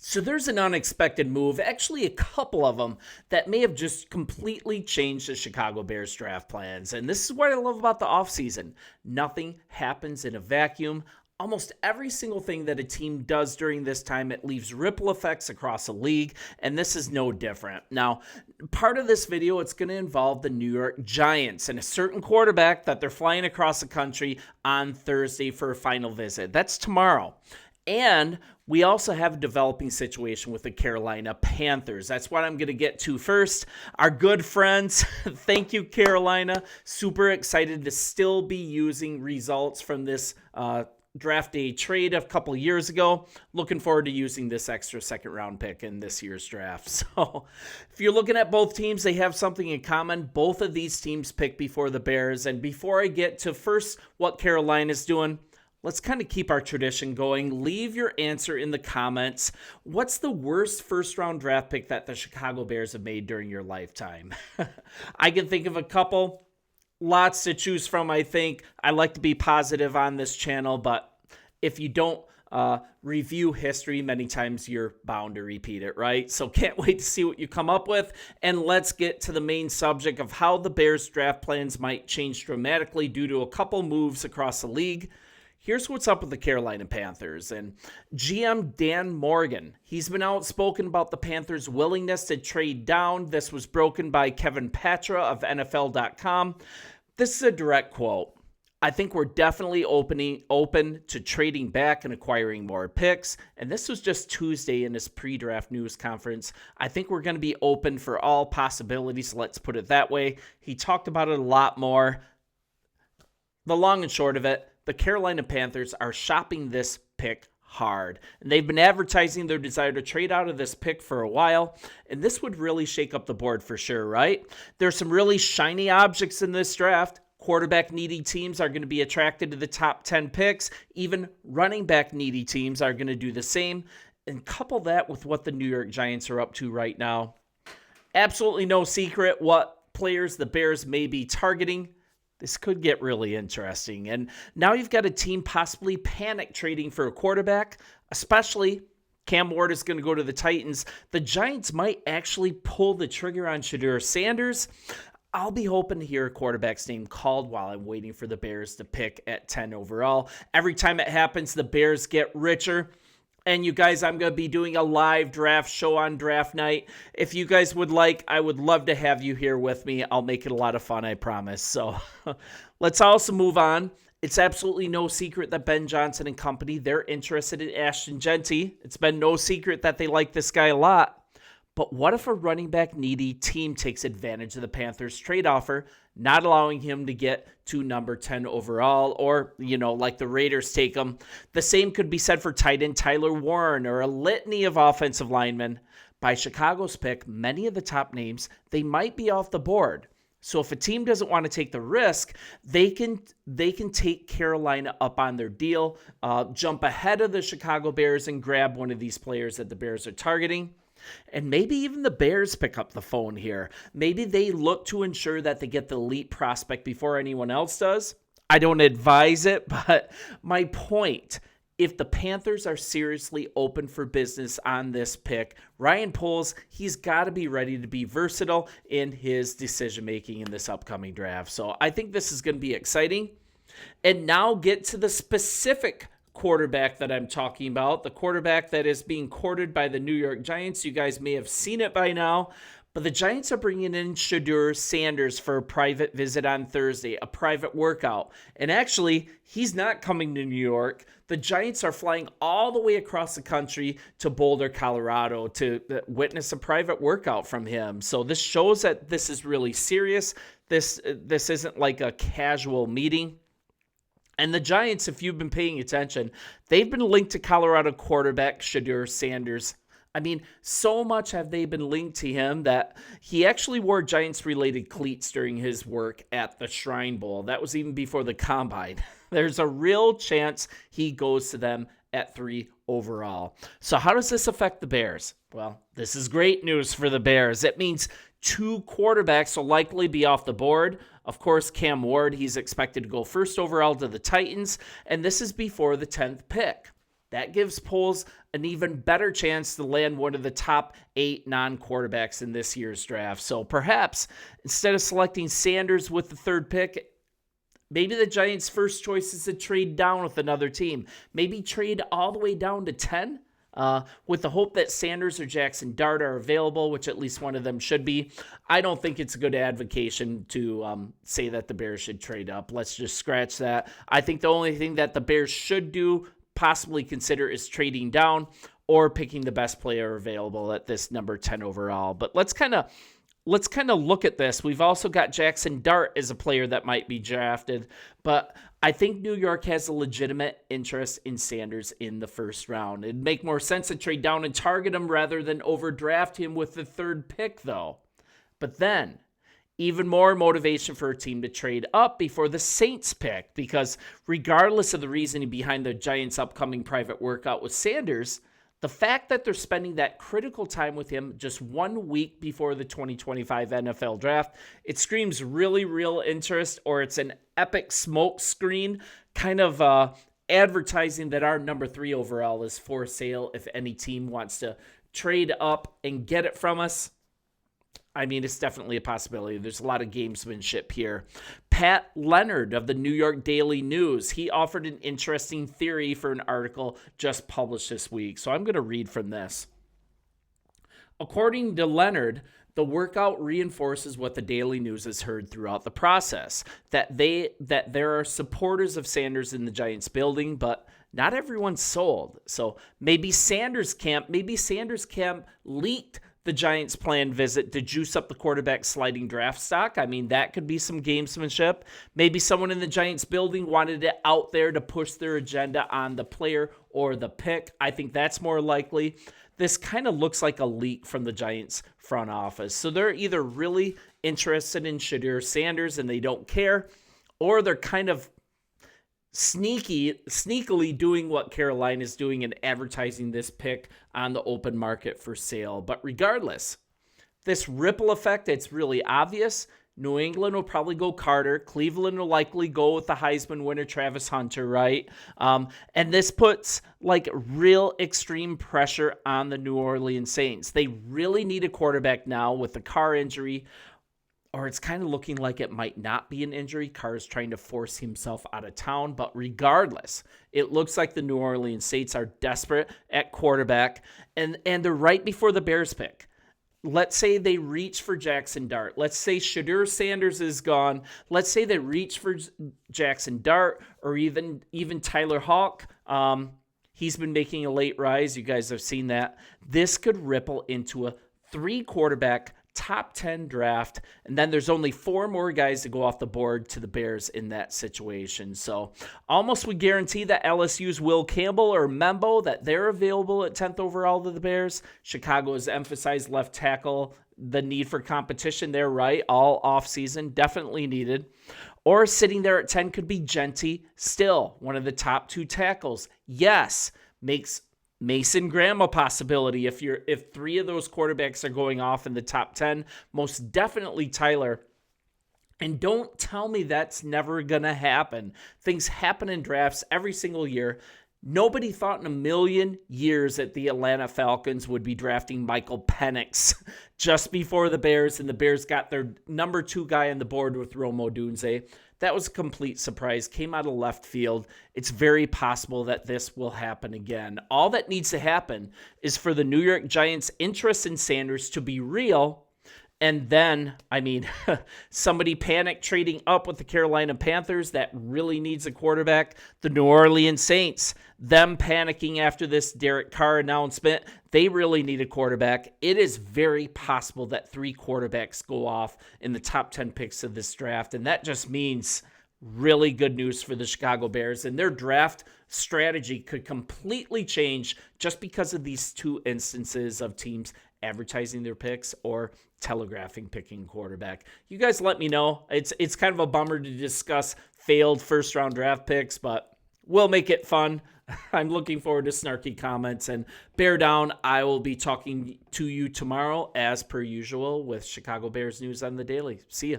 So there's an unexpected move, actually a couple of them, that may have just completely changed the Chicago Bears draft plans. And this is what I love about the offseason. Nothing happens in a vacuum. Almost every single thing that a team does during this time, it leaves ripple effects across the league, and this is no different. Now, part of this video, it's going to involve the New York Giants and a certain quarterback that they're flying across the country on Thursday for a final visit. That's tomorrow. And we also have a developing situation with the Carolina Panthers. That's what I'm going to get to first. Our good friends, thank you, Carolina. Super excited to still be using results from this draft day trade a couple years ago. Looking forward to using this extra second round pick in this year's draft. So if you're looking at both teams, they have something in common. Both of these teams picked before the Bears. And before I get to first what Carolina's doing, let's kind of keep our tradition going. Leave your answer in the comments. What's the worst first-round draft pick that the Chicago Bears have made during your lifetime? I can think of a couple. Lots to choose from, I think. I like to be positive on this channel, but if you don't review history, many times you're bound to repeat it, right? So can't wait to see what you come up with. And let's get to the main subject of how the Bears draft plans might change dramatically due to a couple moves across the league. Here's what's up with the Carolina Panthers. And GM Dan Morgan, he's been outspoken about the Panthers' willingness to trade down. This was broken by Kevin Patra of NFL.com. This is a direct quote. I think we're definitely open to trading back and acquiring more picks. And this was just Tuesday in his pre-draft news conference. I think we're going to be open for all possibilities. Let's put it that way. He talked about it a lot more. The long and short of it, the Carolina Panthers are shopping this pick hard. And they've been advertising their desire to trade out of this pick for a while. And this would really shake up the board for sure, right? There's some really shiny objects in this draft. Quarterback needy teams are going to be attracted to the top 10 picks. Even running back needy teams are going to do the same. And couple that with what the New York Giants are up to right now. Absolutely no secret what players the Bears may be targeting. This could get really interesting. And now you've got a team possibly panic trading for a quarterback, especially Cam Ward is going to go to the Titans. The Giants might actually pull the trigger on Shedeur Sanders. I'll be hoping to hear a quarterback's name called while I'm waiting for the Bears to pick at 10 overall. Every time it happens, the Bears get richer. And you guys, I'm going to be doing a live draft show on draft night. If you guys would like, I would love to have you here with me. I'll make it a lot of fun, I promise. So let's also move on. It's absolutely no secret that Ben Johnson and company, they're interested in Ashton Genty. It's been no secret that they like this guy a lot. But what if a running back needy team takes advantage of the Panthers trade offer, not allowing him to get to number 10 overall, or, like the Raiders take him? The same could be said for tight end Tyler Warren or a litany of offensive linemen. By Chicago's pick, many of the top names, they might be off the board. So if a team doesn't want to take the risk, they can take Carolina up on their deal, jump ahead of the Chicago Bears and grab one of these players that the Bears are targeting. And maybe even the Bears pick up the phone here. Maybe they look to ensure that they get the elite prospect before anyone else does. I don't advise it, but my point, if the Panthers are seriously open for business on this pick, Ryan Poles, he's got to be ready to be versatile in his decision-making in this upcoming draft. So I think this is going to be exciting. And now get to the specific quarterback that I'm talking about, the quarterback that is being courted by the New York Giants. You guys may have seen it by now, but the Giants are bringing in Shedeur Sanders for a private visit on Thursday, a private workout. And actually, he's not coming to New York. The Giants are flying all the way across the country to Boulder, Colorado to witness a private workout from him. So this shows that this is really serious. This isn't like a casual meeting. And the Giants, if you've been paying attention, they've been linked to Colorado quarterback Shedeur Sanders. I mean, so much have they been linked to him that he actually wore Giants-related cleats during his work at the Shrine Bowl. That was even before the Combine. There's a real chance he goes to them at 3 overall. So how does this affect the Bears? Well, this is great news for the Bears. It means 2 quarterbacks will likely be off the board. Of course, Cam Ward, he's expected to go first overall to the Titans, and this is before the 10th pick. That gives Poles an even better chance to land one of the top 8 non-quarterbacks in this year's draft. So perhaps instead of selecting Sanders with the 3rd pick, maybe the Giants' first choice is to trade down with another team. Maybe trade all the way down to 10 with the hope that Sanders or Jackson Dart are available, which at least one of them should be. I don't think it's a good advocation to say that the Bears should trade up. Let's just scratch that. I think the only thing that the Bears should do, possibly consider, is trading down or picking the best player available at this number 10 overall. But let's kind of look at this. We've also got Jackson Dart as a player that might be drafted, but I think New York has a legitimate interest in Sanders in the 1st round. It'd make more sense to trade down and target him rather than overdraft him with the 3rd pick, though. But then, even more motivation for a team to trade up before the Saints pick, because regardless of the reasoning behind the Giants' upcoming private workout with Sanders, the fact that they're spending that critical time with him just 1 week before the 2025 NFL draft, it screams really real interest, or it's an epic smoke screen kind of advertising that our number 3 overall is for sale if any team wants to trade up and get it from us. I mean, it's definitely a possibility. There's a lot of gamesmanship here. Pat Leonard of the New York Daily News, he offered an interesting theory for an article just published this week. So I'm going to read from this. According to Leonard, the workout reinforces what the Daily News has heard throughout the process, that there are supporters of Sanders in the Giants building, but not everyone's sold. So maybe Sanders camp leaked the Giants' planned visit to juice up the quarterback sliding draft stock. I mean, that could be some gamesmanship. Maybe someone in the Giants building wanted it out there to push their agenda on the player or the pick. I think that's more likely. This kind of looks like a leak from the Giants front office. So they're either really interested in Shedeur Sanders and they don't care, or they're kind of sneakily doing what Carolina is doing and advertising this pick on the open market for sale. But regardless, this ripple effect, it's really obvious. New England will probably go Carter. Cleveland will likely go with the Heisman winner, Travis Hunter, right? And this puts like real extreme pressure on the New Orleans Saints. They really need a quarterback now with the Carr injury, or it's kind of looking like it might not be an injury. Carr is trying to force himself out of town. But regardless, it looks like the New Orleans Saints are desperate at quarterback, and they're right before the Bears pick. Let's say they reach for Jackson Dart. Let's say Shedeur Sanders is gone. Let's say they reach for Jackson Dart or even Tyler Hawk. He's been making a late rise. You guys have seen that. This could ripple into a 3-quarterback top 10 draft, and then there's only 4 more guys to go off the board to the Bears in that situation. So almost would guarantee that LSU's Will Campbell or Membo, that they're available at 10th overall to the Bears. Chicago has emphasized left tackle, the need for competition there, right? All offseason, definitely needed. Or sitting there at 10 could be Genty, still one of the top 2 tackles. Yes, makes Mason Graham a possibility if 3 of those quarterbacks are going off in the top 10. Most definitely Tyler. And don't tell me that's never going to happen. Things happen in drafts every single year. Nobody thought in a million years that the Atlanta Falcons would be drafting Michael Penix just before the Bears, and the Bears got their number 2 guy on the board with Rome Odunze. That was a complete surprise. Came out of left field. It's very possible that this will happen again. All that needs to happen is for the New York Giants' interest in Sanders to be real. And then, somebody panic trading up with the Carolina Panthers that really needs a quarterback. The New Orleans Saints, them panicking after this Derek Carr announcement. They really need a quarterback. It is very possible that 3 quarterbacks go off in the top 10 picks of this draft. And that just means really good news for the Chicago Bears. And their draft strategy could completely change just because of these 2 instances of teams advertising their picks or telegraphing picking quarterback. You guys let me know. It's kind of a bummer to discuss failed first-round draft picks, but we'll make it fun. I'm looking forward to snarky comments, and bear down. I will be talking to you tomorrow as per usual with Chicago Bears news on the daily. See ya.